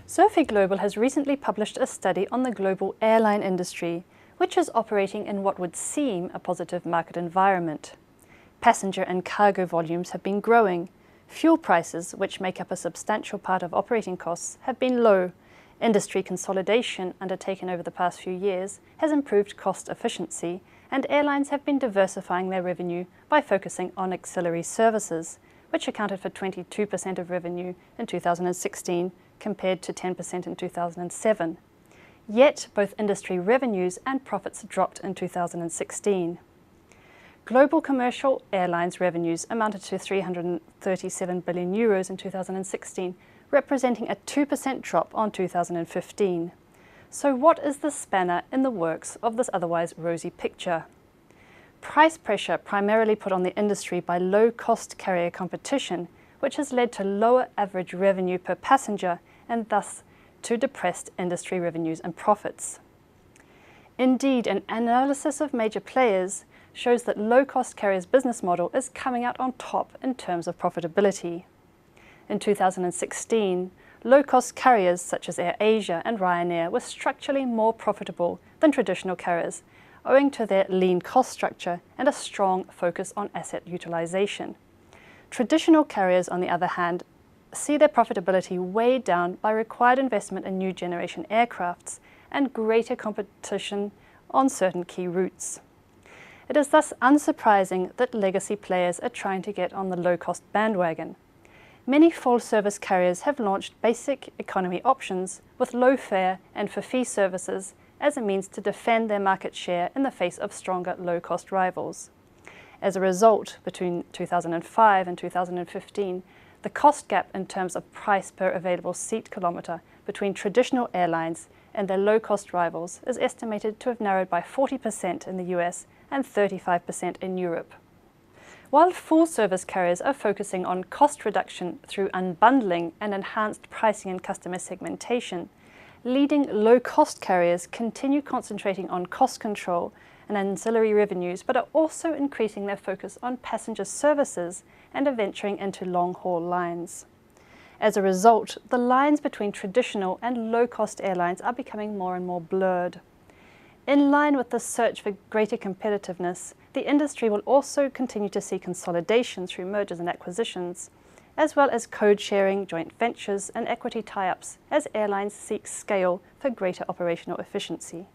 Xerfi Global has recently published a study on the global airline industry, which is operating in what would seem a positive market environment. Passenger and cargo volumes have been growing. Fuel prices, which make up a substantial part of operating costs, have been low. Industry consolidation undertaken over the past few years has improved cost efficiency, and airlines have been diversifying their revenue by focusing on ancillary services, which accounted for 22% of revenue in 2016 compared to 10% in 2007. Yet both industry revenues and profits dropped in 2016. Global commercial airlines revenues amounted to €337 billion in 2016, representing a 2% drop on 2015. So what is the spanner in the works of this otherwise rosy picture? Price pressure primarily put on the industry by low-cost carrier competition, which has led to lower average revenue per passenger and thus to depressed industry revenues and profits. Indeed, an analysis of major players shows that low-cost carriers' business model is coming out on top in terms of profitability. In 2016, low-cost carriers such as AirAsia and Ryanair were structurally more profitable than traditional carriers, owing to their lean cost structure and a strong focus on asset utilization. Traditional carriers, on the other hand, see their profitability weighed down by required investment in new generation aircrafts and greater competition on certain key routes. It is thus unsurprising that legacy players are trying to get on the low-cost bandwagon. Many full-service carriers have launched basic economy options with low fare and for-fee services as a means to defend their market share in the face of stronger low-cost rivals. As a result, between 2005 and 2015, the cost gap in terms of price per available seat kilometre between traditional airlines and their low-cost rivals is estimated to have narrowed by 40% in the US and 35% in Europe. While full-service carriers are focusing on cost reduction through unbundling and enhanced pricing and customer segmentation, leading low-cost carriers continue concentrating on cost control and ancillary revenues, but are also increasing their focus on passenger services and are venturing into long-haul lines. As a result, the lines between traditional and low-cost airlines are becoming more and more blurred. In line with the search for greater competitiveness, the industry will also continue to see consolidation through mergers and acquisitions, as well as code-sharing, joint ventures and equity tie-ups as airlines seek scale for greater operational efficiency.